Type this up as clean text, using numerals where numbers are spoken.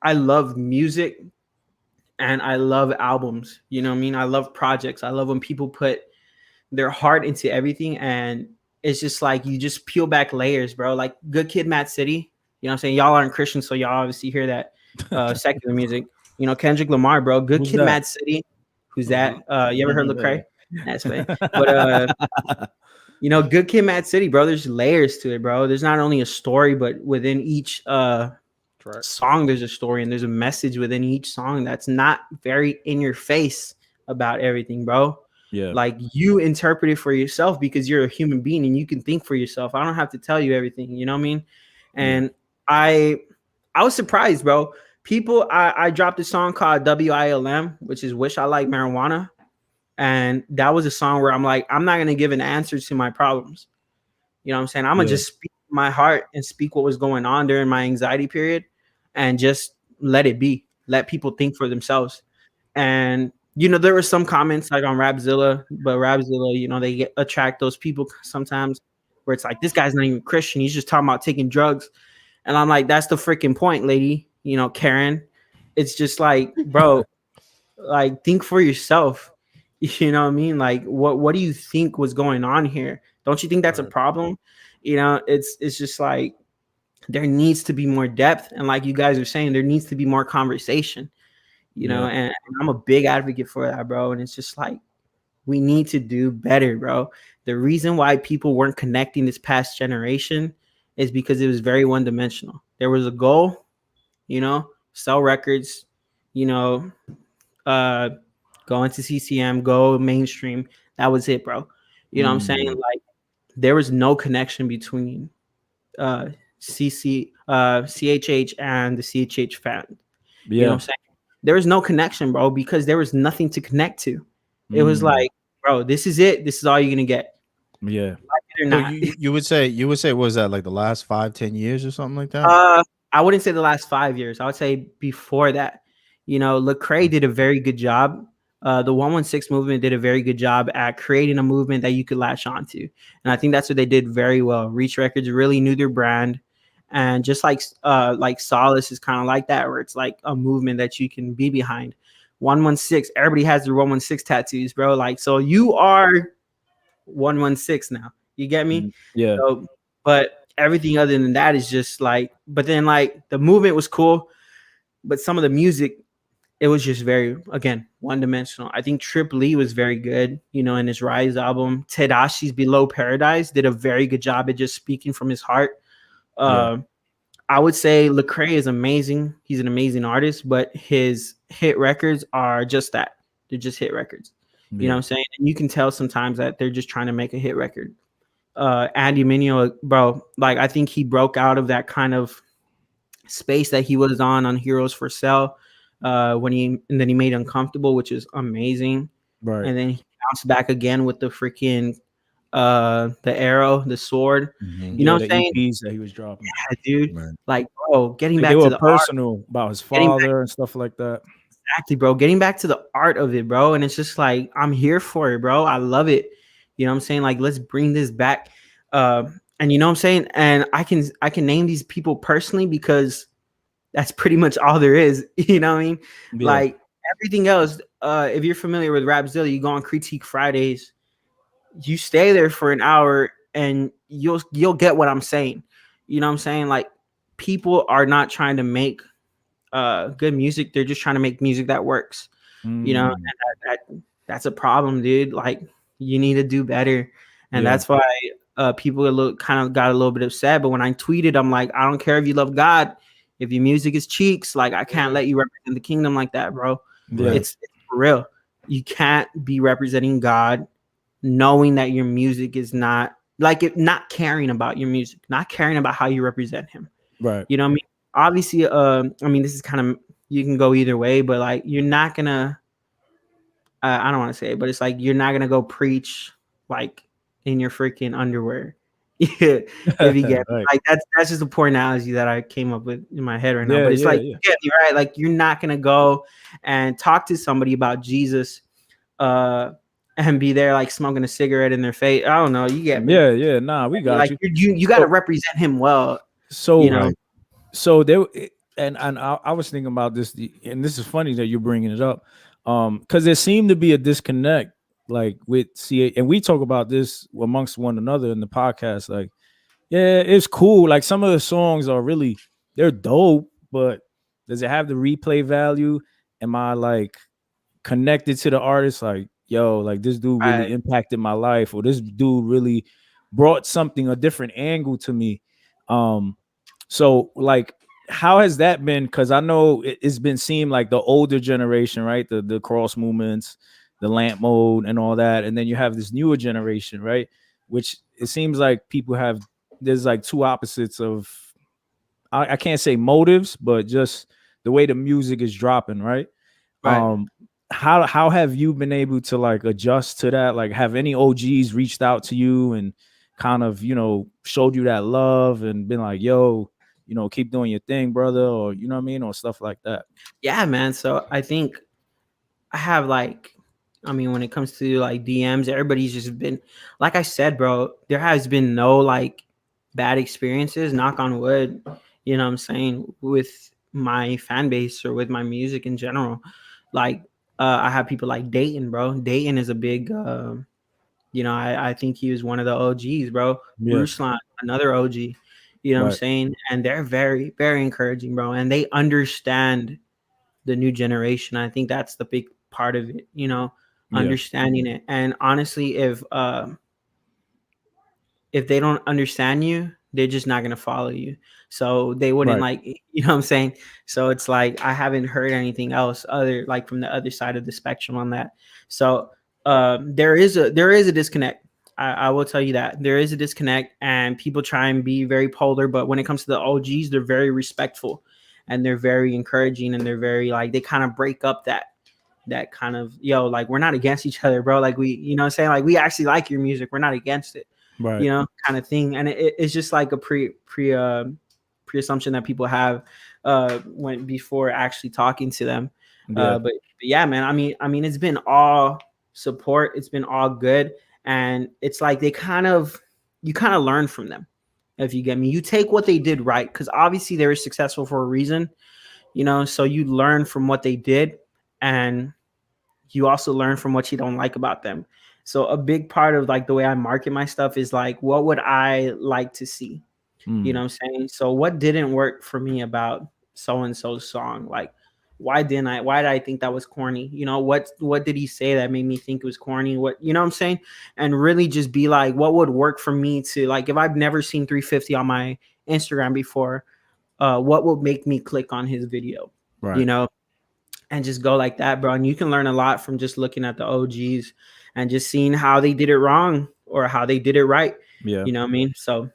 I love music and I love albums. You know what I mean? I love projects. I love when people put their heart into everything, and it's just like you just peel back layers, bro. Like Good Kid, Mad City. You know what I'm saying? Y'all aren't Christians, so y'all obviously hear that secular music. You know, Kendrick Lamar, bro. Good Who's Kid, that? Mad City. Who's Mhm. that? You ever heard Yeah. Lecrae? That's funny. But you know, Good Kid, Mad City, bro. There's layers to it, bro. There's not only a story, but within each Track. song, there's a story and there's a message within each song that's not very in your face about everything, bro. Yeah. Like you interpret it for yourself because you're a human being and you can think for yourself. I don't have to tell you everything, you know what I mean? Yeah. And I I was surprised, bro. People, I dropped a song called WILM, which is Wish I Like Marijuana. And that was a song where I'm like, I'm not gonna give an answer to my problems. You know what I'm saying? I'm gonna Yeah. just speak my heart and speak what was going on during my anxiety period and just let it be. Let people think for themselves. And you know, there were some comments like on Rapzilla, but Rapzilla, you know, they attract those people sometimes where it's like, this guy's not even Christian. He's just talking about taking drugs. And I'm like, that's the freaking point, lady. You know, Karen. It's just like, bro, like think for yourself. You know what I mean? Like what do you think was going on here? Don't you think that's a Right. problem? You know, it's just like there needs to be more depth. And like you guys are saying, there needs to be more conversation, you know, Yeah. and I'm a big advocate for that, bro. And it's just like we need to do better, bro. The reason why people weren't connecting this past generation is because it was very one dimensional. There was a goal, you know, sell records, you know, uh go into CCM, go mainstream. That was it, bro. You know what I'm saying? Mm. Like there was no connection between uh CHH and the CHH fan. You know what Yeah. I'm saying? There was no connection, bro, because there was nothing to connect to. It was Mm. like, bro, this is it. This is all you're gonna get. Yeah. Like it or So not. you would say what was that like the last 5-10 years or something like that? I wouldn't say the last 5 years. I would say before that. You know, Lecrae did a very good job. The 116 movement did a very good job at creating a movement that you could latch onto. And I think that's what they did very well. Reach Records really knew their brand. And just like Solace is kind of like that, where it's like a movement that you can be behind. 116, everybody has their 116 tattoos, bro. Like, so you are 116 now. You get me? Mm. Yeah. So, but everything other than that is just like, but then like the movement was cool, but some of the music, it was just very, again, one dimensional. I think Trip Lee was very good, you know, in his Rise album. Tedashi's Below Paradise did a very good job at just speaking from his heart. Yeah. Uh, I would say Lecrae is amazing. He's an amazing artist, but his hit records are just that. They're just hit records. You know what Yeah. I'm saying? And you can tell sometimes that they're just trying to make a hit record. Andy Mineo, bro, like I think he broke out of that kind of space that he was on Heroes for Sale when he and then he made Uncomfortable, which is amazing. Right. And then he bounced back again with the freaking the arrow, the sword. Hmm. You know Yeah. what The I'm saying? EPs that he was dropping. Yeah, dude. Right. Like, bro, getting Like they back to were the art, personal about his getting back father and stuff like that. exactly, bro. Getting back to the art of it, bro. And it's just like I'm here for it, bro. I love it. You know what I'm saying? Like, let's bring this back. And you know what I'm saying? And I can name these people personally because that's pretty much all there is. You know what I mean? Yeah. Like everything else, if you're familiar with Rapzilla, you go on Critique Fridays, you stay there for an hour and you'll get what I'm saying. You know what I'm saying? Like people are not trying to make good music, they're just trying to make music that works. You know, and Mm. that's a problem, dude. Like you need to do better. And Yeah. that's why people kind of got a little bit upset. But when I tweeted, I'm like, I don't care if you love God, if your music is cheeks, like I can't let you represent the kingdom like that, bro. Yeah. Right. It's for real. You can't be representing God knowing that your music is not like it, not caring about your music, not caring about how you represent him. Right. You know what I mean? Obviously, I mean, this is kind of, you can go either way, but like you're not gonna I don't want to say it, but it's like you're not gonna go preach like in your freaking underwear. Yeah, if you get me. Right. Like that's just a poor analogy that I came up with in my head right now. Yeah. But it's Yeah. like Yeah. you get me right. Like you're not gonna go and talk to somebody about Jesus, uh, and be there like smoking a cigarette in their face. I don't know. You get me? Yeah. Yeah. Nah, we got Like you. you got to So, represent him well. You so, know? Right. so there. and I was thinking about this, and this is funny that you're bringing it up, because there seemed to be a disconnect, like with CH, and we talk about this amongst one another in the podcast. Like, yeah, it's cool. Like some of the songs are really they're dope, but does it have the replay value? Am I like connected to the artist? Like, yo, like this dude really Right. impacted my life, or this dude really brought something a different angle to me. Um, so like how has that been? Because I know it's been seen like the older generation, right? The cross movements, the lamp mode, and all that, and then you have this newer generation, right? Which it seems like people have. There's like two opposites of. I can't say motives, but just the way the music is dropping, right? Right. Um, how have you been able to like adjust to that? Like, have any OGs reached out to you and kind of showed you that love and been like, yo, keep doing your thing, brother, or you know what I mean, or stuff like that? Yeah, man. So I think I have like, I mean, when it comes to like DMs, everybody's just been, like I said, bro, there has been no like bad experiences, knock on wood, you know what I'm saying, with my fan base or with my music in general. Like, I have people like Datin, bro. Datin is a big, I think he was one of the OGs, bro. Yeah, Ruslan, another OG, you know what I'm right. saying? And they're very, very encouraging, bro. And they understand the new generation. I think that's the big part of it, Yeah, understanding it. And honestly, if they don't understand you, they're just not gonna follow you. So they wouldn't right. like, what I'm saying. So it's like I haven't heard anything else other like from the other side of the spectrum on that. So there is a disconnect. I will tell you that there is a disconnect, and people try and be very polar. But when it comes to the OGs, they're very respectful, and they're very encouraging, and they're very like they kind of break up that kind of like we're not against each other, bro. Like we, what I'm saying, like we actually like your music. We're not against it, Right. kind of thing. And it's just like a pre assumption that people have when before actually talking to them. Yeah. But yeah, man. I mean, it's been all support. It's been all good, and it's like you kind of learn from them. If you get me, you take what they did right because obviously they were successful for a reason, So you learn from what they did, and you also learn from what you don't like about them. So a big part of like the way I market my stuff is like, what would I like to see? You know Mm, what I'm saying? So what didn't work for me about so and so's song? Like, why did I think that was corny? What did he say that made me think it was corny? What, what I'm saying? And really just be like, what would work for me to like, if I've never seen 350 on my Instagram before, what would make me click on his video? You right. know, and just go like that, bro. And you can learn a lot from just looking at the OGs and just seeing how they did it wrong or how they did it right. Yeah. You know what I mean? So